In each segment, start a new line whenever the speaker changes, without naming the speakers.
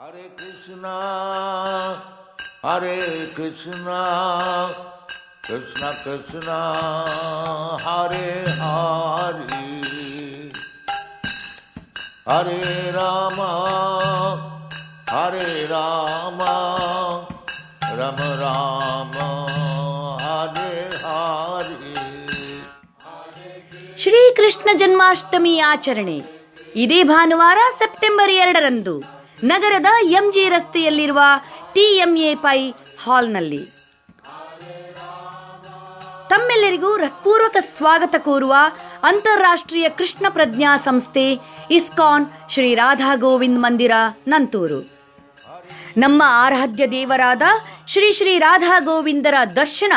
Hare Krishna, Hare Krishna, Krishna Krishna, Hare Hare, Hare Rama, Hare Rama, Rama Rama, Hare Hare.
Shrikrishna Janmashtami ಆಚರಣೆ ಇದೇ ಭಾನುವಾರ September 2ರಂದು ನಗರದ MG ರಸ್ತೆಯಲ್ಲಿರುವ TMA pi ಹಾಲ್ನಲ್ಲಿ. ತಮ್ಮೆಲ್ಲರಿಗೂ ಹೃತ್ಪೂರ್ವಕ ಸ್ವಾಗತ ಕೋರುವ ಅಂತಾರಾಷ್ಟ್ರೀಯ ಕೃಷ್ಣ ಪ್ರಜ್ಞಾ ಸಂಸ್ಥೆ ಇಸ್ಕಾನ್ ಶ್ರೀ ರಾಧಾ ಗೋವಿಂದ್ ಮಂದಿರ ನಂತೂರು. ನಮ್ಮ ಆರಾಧ್ಯ ದೇವರಾದ ಶ್ರೀ ಶ್ರೀ ರಾಧಾ ಗೋವಿಂದರ ದರ್ಶನ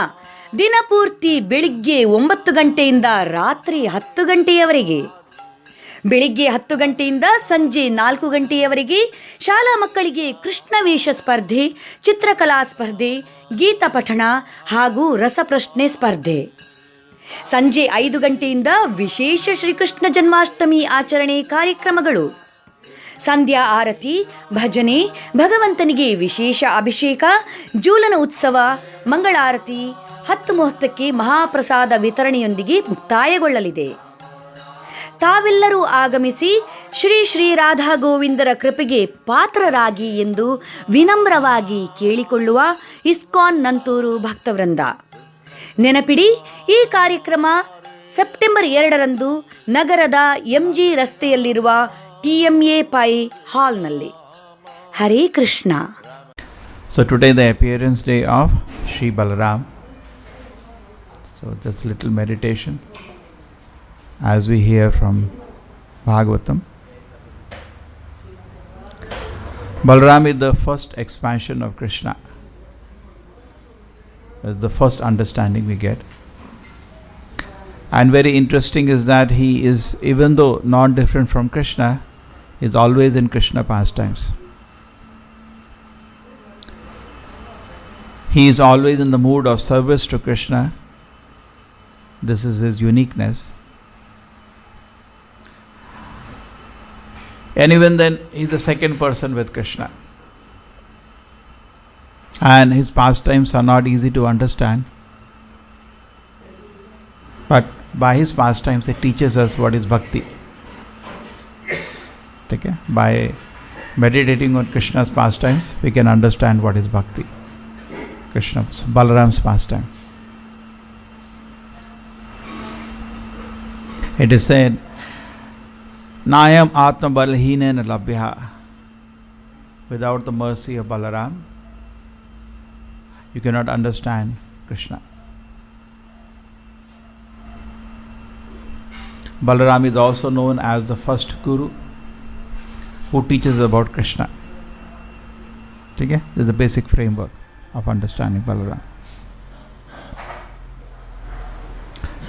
ದಿನಪೂರ್ತಿ ಬೆಳಿಗ್ಗೆ 9 ಗಂಟೆಯಿಂದ ರಾತ್ರಿ 10 ಗಂಟೆಯವರೆಗೆ. ಬೆಳಿಗ್ಗೆ 10 ಗಂಟೆಯಿಂದ ಸಂಜೆ 4 ಗಂಟೆಯವರೆಗೆ ಶಾಲಾ ಮಕ್ಕಳಿಗೆ ಕೃಷ್ಣವೇಷ ಸ್ಪರ್ಧೆ, ಚಿತ್ರಕಲಾ ಸ್ಪರ್ಧೆ, ಗೀತ ಪಠಣ ಹಾಗೂ ರಸಪ್ರಶ್ನೆ ಸ್ಪರ್ಧೆ. ಸಂಜೆ 5 ಗಂಟೆಯಿಂದ ವಿಶೇಷ ಶ್ರೀಕೃಷ್ಣ ಜನ್ಮಾಷ್ಟಮಿ ಆಚರಣೆ ಕಾರ್ಯಕ್ರಮಗಳು. ಸಂಧ್ಯಾ ಆರತಿ, ಭಜನೆ, ಭಗವಂತನಿಗೆ ವಿಶೇಷ ಅಭಿಷೇಕ, ಜೂಲನ ಉತ್ಸವ, ಮಂಗಳಾರತಿ 10:30ಕ್ಕೆ ಮಹಾಪ್ರಸಾದ ವಿತರಣೆಯೊಂದಿಗೆ ಮುಕ್ತಾಯಗೊಳ್ಳಲಿದೆ. ತಾವೆಲ್ಲರೂ ಆಗಮಿಸಿ ಶ್ರೀ ಶ್ರೀ ರಾಧಾ ಗೋವಿಂದರ ಕೃಪೆಗೆ ಪಾತ್ರರಾಗಿ ಎಂದು ವಿನಮ್ರವಾಗಿ ಕೇಳಿಕೊಳ್ಳುವ ಇಸ್ಕಾನ್ ನಂತೂರು ಭಕ್ತವೃಂದ. ನೆನಪಿಡಿ, ಈ ಕಾರ್ಯಕ್ರಮ ಸೆಪ್ಟೆಂಬರ್ 2ರಂದು ನಗರದ ಎಂಜಿ ರಸ್ತೆಯಲ್ಲಿರುವ TMA ಪೈ ಹಾಲ್ನಲ್ಲಿ. Hare Krishna.
So today the appearance day of Sri Balaram. So just little meditation as we hear from Bhagavatam. Balaram is the first expansion of Krishna. That's the first understanding we get. And very interesting is that he is, even though not different from Krishna, is always in Krishna pastimes. He is always in the mood of service to Krishna. This is his uniqueness. And even then, he is the second person with Krishna. And his pastimes are not easy to understand. But by his pastimes, he teaches us what is bhakti. Okay? By meditating on Krishna's pastimes, we can understand what is bhakti. Krishna's, Balaram's pastime. It is said, Nayam Atma Balhinena Labhya. Without the mercy of Balaram, you cannot understand Krishna. Balaram is also known as the first Guru who teaches about Krishna. Okay? This is the basic framework of understanding Balaram.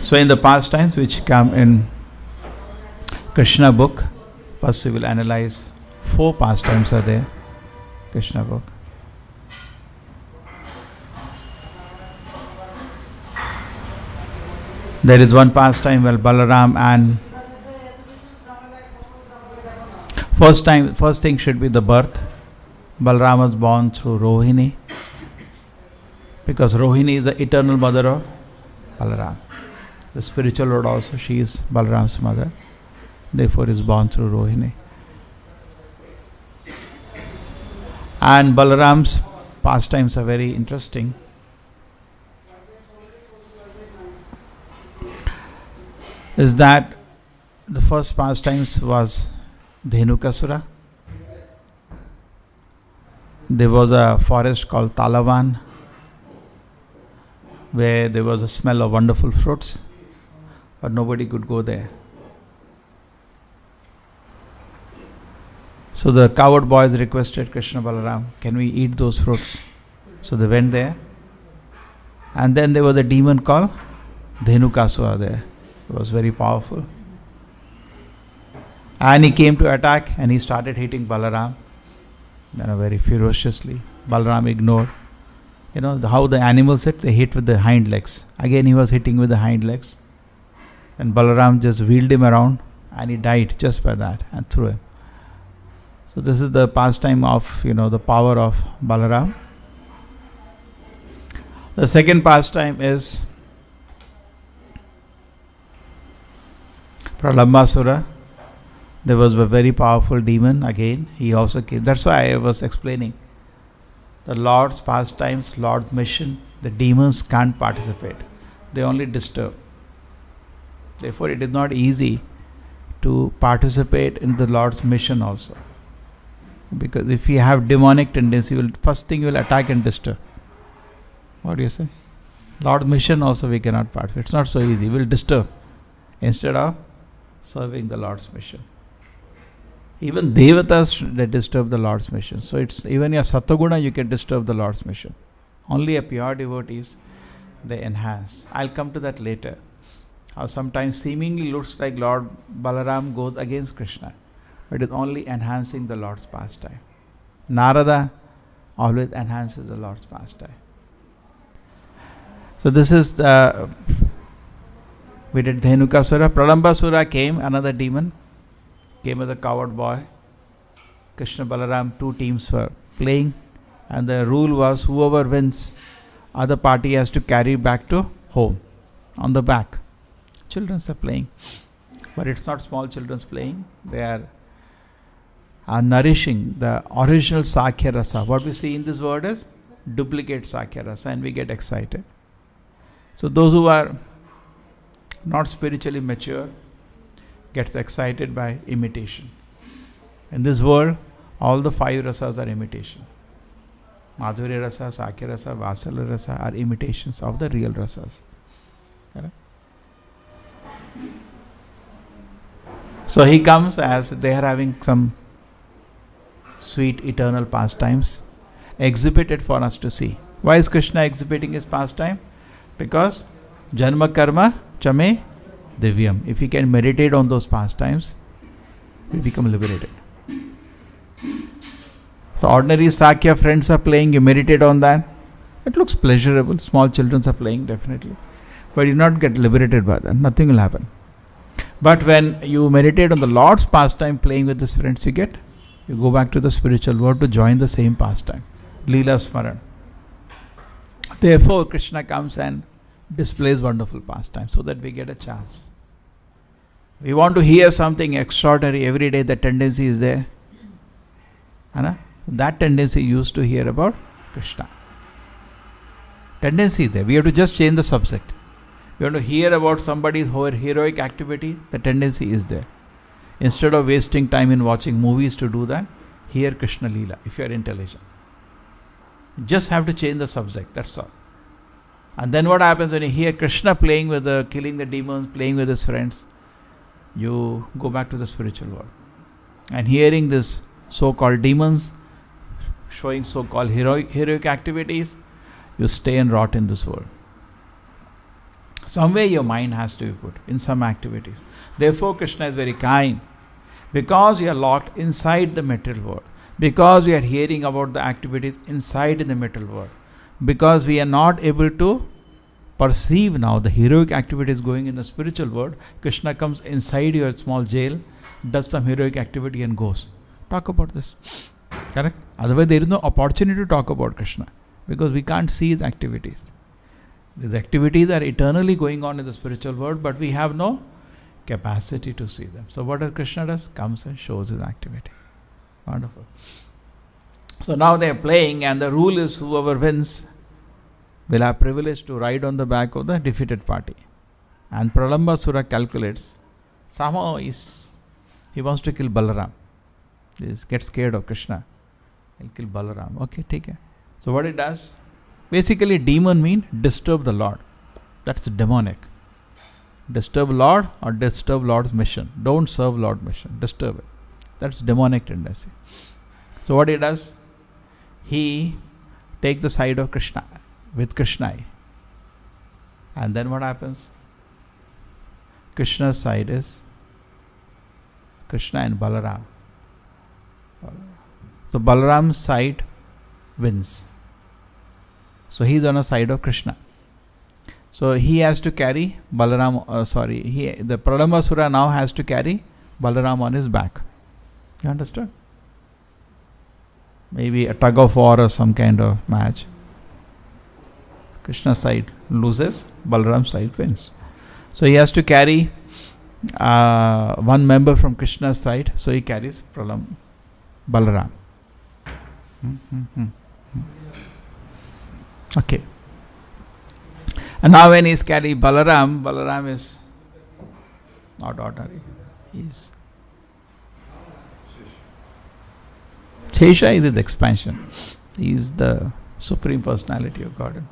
So in the pastimes which come in Krishna book, first we will analyze 4 pastimes are there, Krishna book. There is one pastime where Balaram and first thing should be the birth. Balaram was born through Rohini, because Rohini is the eternal mother of Balaram. The spiritual Lord also, she is Balaram's mother. Therefore is born through Rohini. And Balaram's pastimes are very interesting. Is that the first pastimes was Dhenukasura. There was a forest called Talavan where there was a smell of wonderful fruits, but nobody could go there. So the coward boys requested Krishna Balaram, can we eat those fruits? So they went there, and then there was a demon called Dhenukasura there. It was very powerful. And he came to attack and he started hitting Balaram, very ferociously. Balaram ignored. You know how the animals hit? They hit with the hind legs. Again he was hitting with the hind legs. And Balaram just wheeled him around and he died just by that and threw him. So this is the pastime of, the power of Balaram. The second pastime is Pralambasura. There was a very powerful demon again. He also came. That's why I was explaining. The Lord's pastimes, Lord's mission, the demons can't participate. They only disturb. Therefore, it is not easy to participate in the Lord's mission also. Because if you have demonic tendency, first thing you will attack and disturb. What do you say? Lord's mission also we cannot participate. It's not so easy. We will disturb instead of serving the Lord's mission. Even devatas they disturb the Lord's mission. So it's even your satoguna you can disturb the Lord's mission. Only a pure devotees they enhance. I'll come to that later. How sometimes seemingly looks like Lord Balaram goes against Krishna, but it is only enhancing the Lord's pastime. Narada always enhances the Lord's pastime. So this is we did Dhenukasura. Pralambasura came, another demon. Came as a coward boy. Krishna Balaram, two teams were playing, and the rule was whoever wins, other party has to carry back to home on the back. Children are playing, but it's not small children's playing. They are nourishing the original Sakya Rasa. What we see in this word is duplicate Sakya Rasa, and we get excited. So those who are not spiritually mature gets excited by imitation. In this world, all the 5 rasas are imitation. Madhurya rasa, Sakya rasa, Vatsala rasa are imitations of the real rasas. Correct? So he comes as they are having some sweet eternal pastimes exhibited for us to see. Why is Krishna exhibiting his pastime? Because Janma Karma Chame Divyam. If we can meditate on those pastimes, we become liberated. So ordinary Sakya friends are playing, you meditate on that. It looks pleasurable. Small children are playing definitely. But you not get liberated by that. Nothing will happen. But when you meditate on the Lord's pastime playing with his friends, you go back to the spiritual world to join the same pastime. Leela Smaran. Therefore Krishna comes and displays wonderful pastime so that we get a chance. We want to hear something extraordinary every day. The tendency is there. That tendency used to hear about Krishna. Tendency is there. We have to just change the subject. We want to hear about somebody's heroic activity. The tendency is there. Instead of wasting time in watching movies to do that, hear Krishna Leela if you are intelligent. You just have to change the subject. That's all. And then what happens when you hear Krishna playing with killing the demons, playing with his friends, you go back to the spiritual world. And hearing this so-called demons showing so-called heroic activities, you stay and rot in this world. Somewhere your mind has to be put in some activities. Therefore Krishna is very kind. Because you are locked inside the material world. Because we are hearing about the activities inside in the material world. Because we are not able to perceive now the heroic activities going in the spiritual world, Krishna comes inside your small jail, does some heroic activity and goes. Talk about this. Correct? Otherwise there is no opportunity to talk about Krishna because we can't see his activities. These activities are eternally going on in the spiritual world, but we have no capacity to see them. So what does Krishna does? Comes and shows his activity. Wonderful. So now they are playing, and the rule is whoever wins will have privilege to ride on the back of the defeated party. And Pralambasura calculates, somehow he wants to kill Balaram. He gets scared of Krishna. He'll kill Balaram. Okay, take it. So what it does? Basically, demon means disturb the Lord. That's demonic. Disturb Lord or disturb Lord's mission. Don't serve Lord's mission. Disturb it. That's demonic tendency. So what he does? He takes the side of Krishna with Krishna. And then what happens? Krishna's side is Krishna and Balaram. So Balaram's side wins. So he is on the side of Krishna. So he has to carry Balaram, the Pralambasura now has to carry Balaram on his back. You understand? maybe a tug of war or some kind of match. Krishna's side loses, Balaram's side wins. So he has to carry one member from Krishna's side, so he carries Balaram. Okay. And now when he's carrying Balaram is not ordinary. He's Shesha is the expansion. He is the Supreme Personality of Godhead.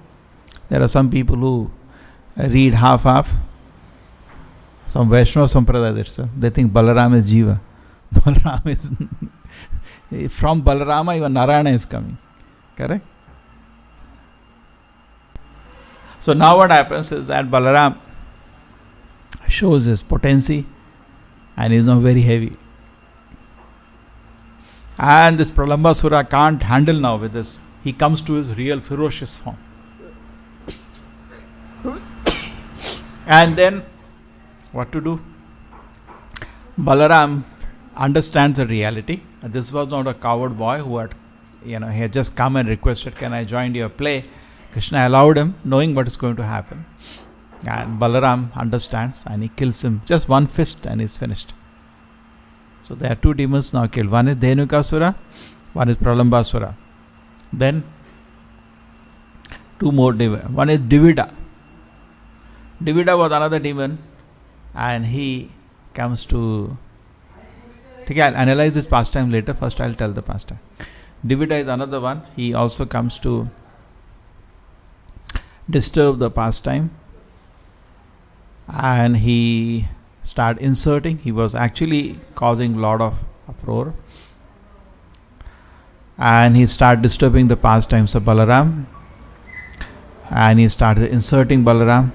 There are some people who read half. Some Vaishnava Sampradaya, they think Balaram is Jiva. Balaram is from Balarama, even Narayana is coming. Correct? So now what happens is that Balaram shows his potency and is now very heavy. And this Pralambasura can't handle now with this. He comes to his real ferocious form. And then what to do? Balaram understands the reality. This was not a coward boy who had, he had just come and requested, can I join your play? Krishna allowed him, knowing what is going to happen. And Balaram understands and he kills him. Just one fist and he's finished. So there are two demons now killed. One is Dhenukasura, one is Pralambasura. Then two more demons. One is Divida. Divida was another demon and he comes to... Okay, I'll analyze this pastime later. First I'll tell the pastime. Divida is another one. He also comes to disturb the pastime and he start inserting. He was actually causing a lot of uproar and he started disturbing the pastimes of Balaram and he started inserting Balaram.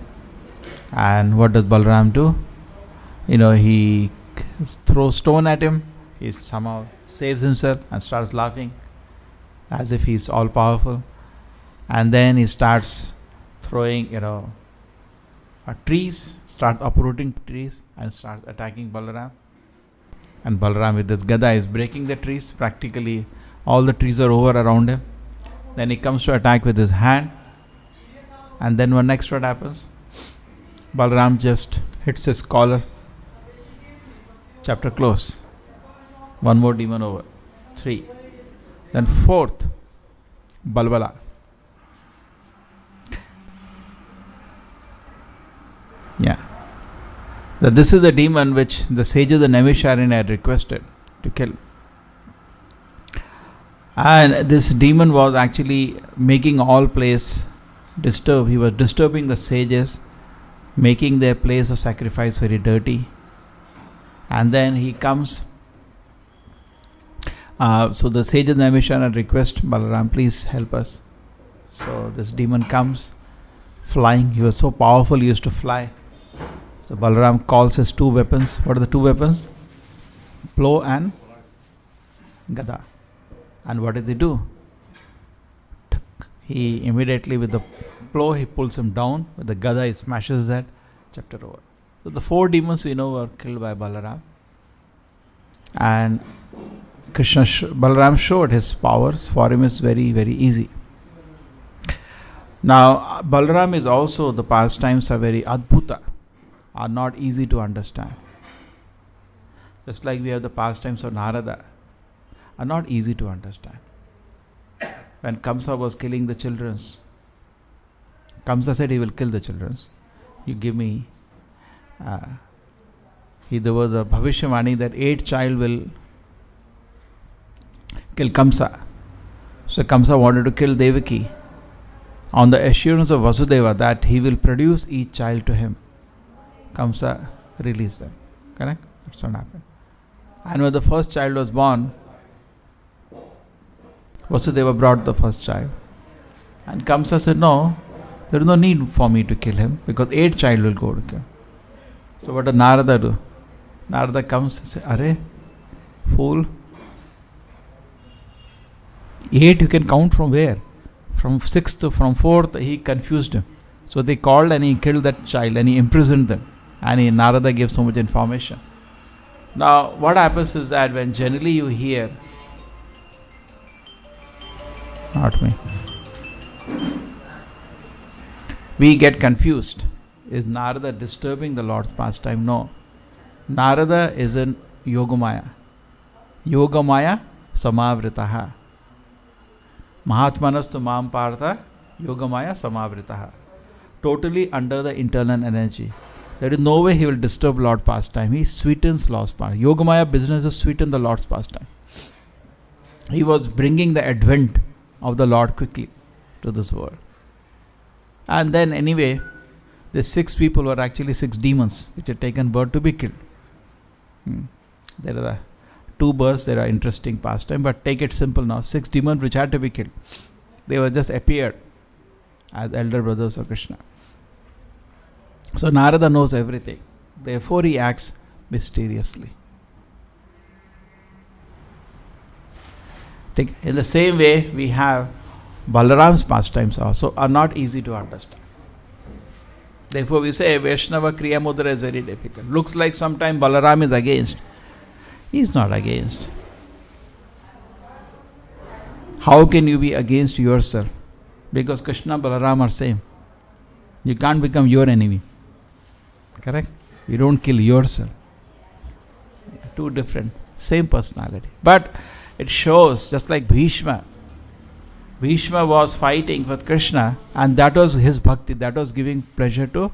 And what does Balaram do? He throws stone at him. He somehow saves himself and starts laughing as if he's all powerful. And then he starts throwing, trees, start uprooting trees and start attacking Balaram. And Balaram with this gada is breaking the trees. Practically all the trees are over around him. Then he comes to attack with his hand. And then what happens? Balaram just hits his collar. Chapter close. One more demon over. 3. Then 4th, Balbala. Yeah. So this is the demon which the sages of Naimisharanya had requested to kill. And this demon was actually making all place disturb. He was disturbing the sages, making their place of sacrifice very dirty. And then he comes. So the sages of Naimisharanya request Balaram, please help us. So this demon comes flying. He was so powerful, he used to fly. So Balaram calls his two weapons. What are the two weapons? Plow and gada. And what does he do? He immediately with the plow he pulls him down. With the gada he smashes that. Chapter over. So the 4 demons we know were killed by Balaram. And Balaram showed his powers. For him it's very, very easy. Now Balaram is also, the pastimes are very adbhuta, are not easy to understand. Just like we have the pastimes of Narada, are not easy to understand. When Kamsa was killing the children, Kamsa said he will kill the children. You give me, there was a Bhavishyavani that 8th child will kill Kamsa. So Kamsa wanted to kill Devaki on the assurance of Vasudeva that he will produce each child to him. Kamsa released them. Correct? That's what happened. And when the first child was born, Vasudeva brought the first child. And Kamsa said, no, there is no need for me to kill him because 8th child will go to kill. So what does Narada do? Narada comes and says, Arey, fool. 8 you can count from where? From 6th to from 4th, he confused him. So they called and he killed that child and he imprisoned them. And Narada gave so much information. Now what happens is that when generally you hear not me. We get confused. Is Narada disturbing the Lord's pastime? No. Narada is in Yogamaya. Yogamaya samavritaha. Mahatmanastu mam partha Yogamaya samavritaha. Totally under the internal energy. There is no way he will disturb Lord's pastime. He sweetens Lord's pastime. Yogamaya business is sweeten the Lord's pastime. He was bringing the advent of the Lord quickly to this world. And then anyway, the 6 people were actually 6 demons which had taken birth to be killed. There are the 2 births, there are interesting pastime, but take it simple now. 6 demons which had to be killed. They were just appeared as elder brothers of Krishna. So Narada knows everything. Therefore he acts mysteriously. In the same way, we have Balaram's pastimes also are not easy to understand. Therefore we say Vaishnava Kriya Mudra is very difficult. Looks like sometimes Balaram is against. He is not against. How can you be against yourself? Because Krishna and Balaram are same. You can't become your enemy. Correct? You don't kill yourself. 2 different, same personality. But it shows, just like Bhishma. Bhishma was fighting with Krishna, and that was his bhakti. That was giving pleasure to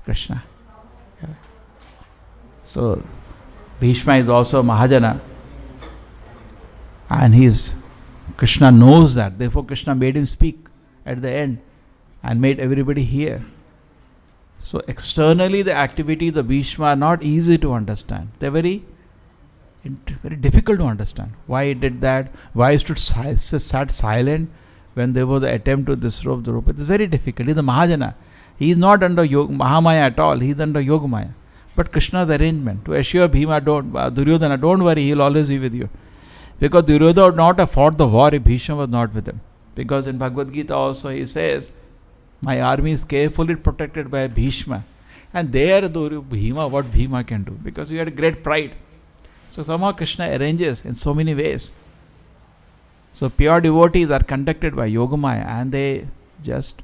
Krishna. So Bhishma is also Mahajana, and Krishna knows that. Therefore Krishna made him speak at the end and made everybody hear. So externally the activities of Bhishma are not easy to understand. They are very difficult to understand. Why he did that? Why he sat silent when there was an attempt to disrobe Draupadi? It is very difficult. He is a Mahajana. He is not under Mahamaya at all. He is under Yogamaya. But Krishna's arrangement to assure Bhima, Duryodhana, don't worry, he will always be with you. Because Duryodhana would not have fought the war if Bhishma was not with him. Because in Bhagavad Gita also he says, my army is carefully protected by Bhishma. And there Bhima, what Bhima can do? Because we had great pride. So somehow Krishna arranges in so many ways. So pure devotees are conducted by Yogamaya, and they just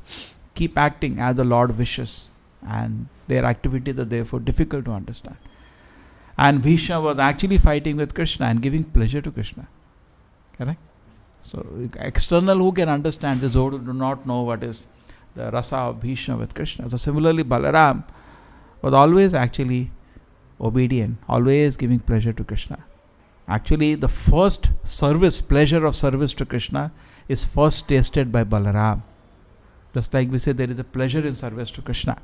keep acting as the Lord wishes. And their activities are therefore difficult to understand. And Bhishma was actually fighting with Krishna and giving pleasure to Krishna. Correct? So external who can understand this, who do not know what is the rasa of Bhishma with Krishna. So similarly Balaram was always actually obedient, always giving pleasure to Krishna. Actually the first pleasure of service to Krishna is first tasted by Balaram. Just like we say there is a pleasure in service to Krishna.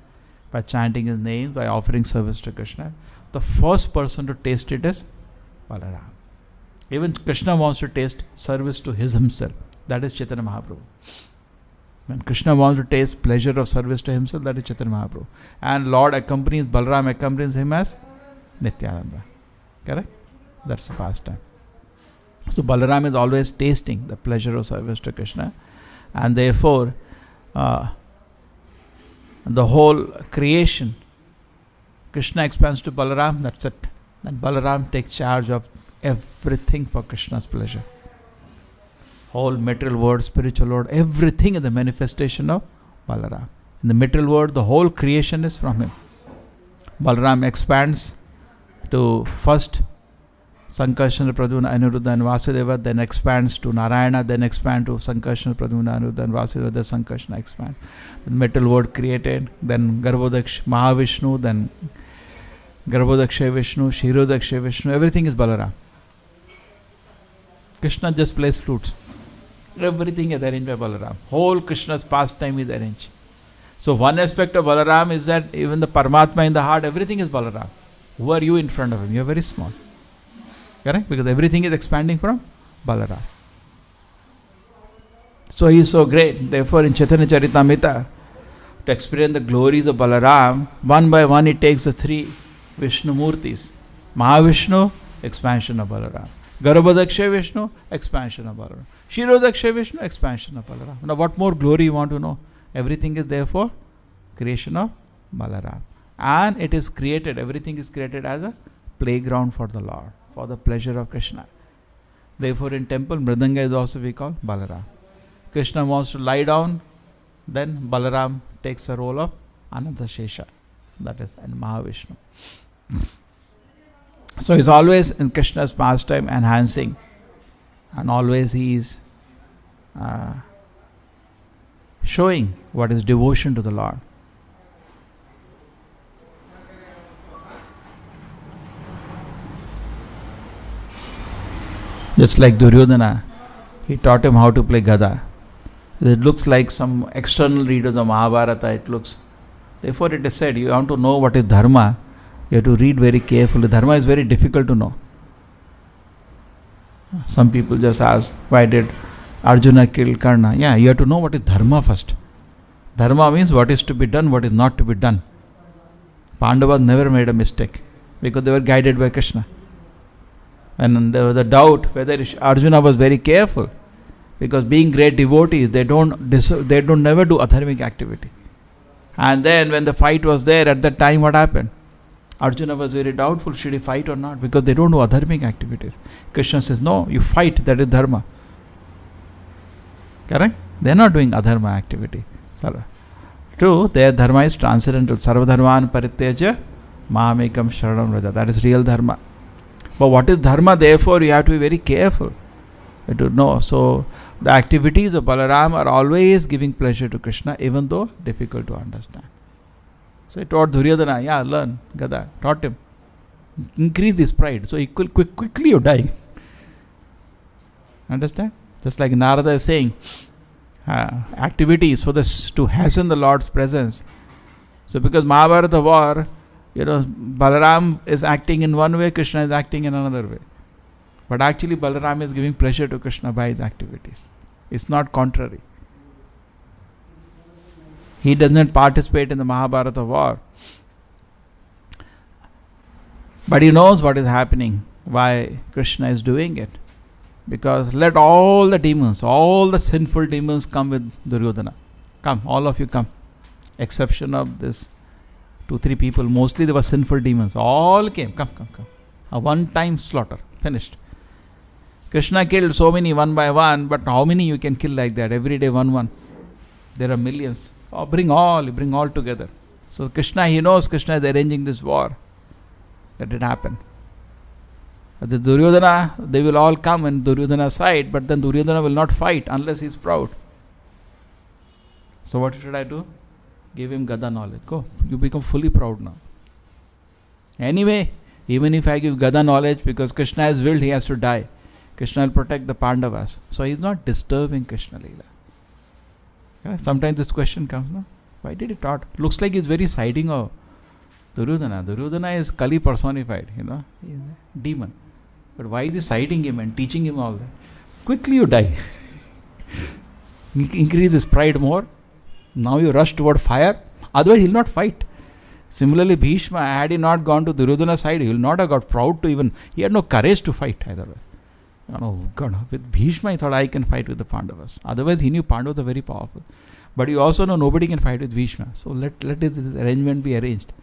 By chanting his name, by offering service to Krishna, the first person to taste it is Balaram. Even Krishna wants to taste service to himself. That is Chaitanya Mahaprabhu. When Krishna wants to taste pleasure of service to himself, that is Chaitanya Mahaprabhu. And Balaram accompanies him as Nityananda. Correct? That's the pastime. So Balaram is always tasting the pleasure of service to Krishna. And therefore, the whole creation, Krishna expands to Balaram, that's it. Then Balaram takes charge of everything for Krishna's pleasure. Whole material world, spiritual world, everything is the manifestation of Balaram. In the material world, the whole creation is from him. Balaram expands to first Sankarsana, Pradyumna, Aniruddha and Vasudeva, then expands to Narayana, then expands to Sankarsana, Pradyumna, Aniruddha and Vasudeva, then Sankarsana expands. The metal world created, then Garbhodaksh, Mahavishnu, then Garbhodaksha Vishnu, Kshirodaksha Vishnu, everything is Balaram. Krishna just plays flutes. Everything is arranged by Balaram. Whole Krishna's pastime is arranged. So one aspect of Balaram is that even the Paramatma in the heart, everything is Balaram. Who are you in front of him? You are very small. Correct? Because everything is expanding from Balaram. So he is so great. Therefore in Chaitanya Charitamrita, to experience the glories of Balaram, one by one he takes the 3 Vishnu Murtis. Mahavishnu, expansion of Balaram. Garbhodaksha Vishnu, expansion of Balaram. Kshirodaksha Vishnu, expansion of Balaram. Now what more glory you want to know? Everything is therefore creation of Balaram. And it is created, everything is created as a playground for the Lord, for the pleasure of Krishna. Therefore, in temple, Mridanga is also we call Balaram. Krishna wants to lie down, then Balaram takes the role of Ananta Shesha. That is, and Mahavishnu. So he's always in Krishna's pastime enhancing, and always he is showing what is devotion to the Lord. Just like Duryodhana, he taught him how to play Gada. It looks like some external readers of Mahabharata, it looks. Therefore it is said, you want to know what is Dharma, you have to read very carefully. Dharma is very difficult to know. Some people just ask, why did Arjuna kill Karna? Yeah, you have to know what is Dharma first. Dharma means what is to be done, what is not to be done. Pandavas never made a mistake because they were guided by Krishna. And there was a doubt whether Arjuna was very careful, because being great devotees, they don't never do adharmic activity. And then when the fight was there, at that time what happened? Arjuna was very doubtful, should he fight or not, because they don't do adharmic activities. Krishna says, no, you fight, that is dharma. Correct? They are not doing adharma activity. True, their dharma is transcendental. Sarva dharman parityaja mahamekam sharanam vraja. That is real dharma. But what is dharma? Therefore, you have to be very careful to know. So, the activities of Balaram are always giving pleasure to Krishna, even though difficult to understand. So, he taught Duryodhana, learn Gada, taught him. Increase his pride. So, quickly you die. Understand? Just like Narada is saying, activities for this to hasten the Lord's presence. So, because Mahabharata war, Balaram is acting in one way, Krishna is acting in another way. But actually Balaram is giving pleasure to Krishna by his activities. It's not contrary. He does not participate in the Mahabharata war. But he knows what is happening, why Krishna is doing it. Because let all the demons, all the sinful demons come with Duryodhana. Come, all of you come. Exception of this 2-3 people, mostly they were sinful demons. All came, come. A one-time slaughter, finished. Krishna killed so many one by one, but how many you can kill like that? Every day one. There are millions. Bring all together. So Krishna, he knows Krishna is arranging this war. Let it happen. The Duryodhana, they will all come on Duryodhana's side, but then Duryodhana will not fight unless he is proud. So what should I do? Give him Gada knowledge. Go, you become fully proud now. Anyway, even if I give Gada knowledge, because Krishna has willed, he has to die. Krishna will protect the Pandavas. So he is not disturbing Krishna Leela. Yeah, sometimes this question comes, no? Why did he taught? Looks like he is very siding of Duryodhana. Duryodhana is Kali personified, he is a demon. But why is he siding him and teaching him all that? Quickly you die. Increase his pride more. Now you rush toward fire. Otherwise he will not fight. Similarly, Bhishma, had he not gone to Duryodhana's side, he will not have got proud to even, he had no courage to fight otherwise. God, with Bhishma he thought, I can fight with the Pandavas. Otherwise he knew Pandavas are very powerful. But you also know nobody can fight with Bhishma. So let this arrangement be arranged.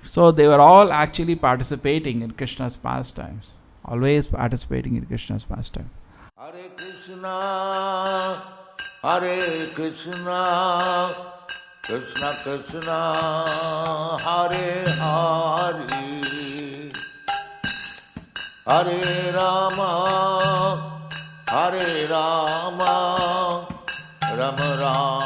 So they were all actually participating in Krishna's pastimes. Always participating in Krishna's pastime.
Hare Krishna, Hare Krishna, Krishna Krishna, Hare Hare, Hare Rama, Hare Rama, Rama Rama.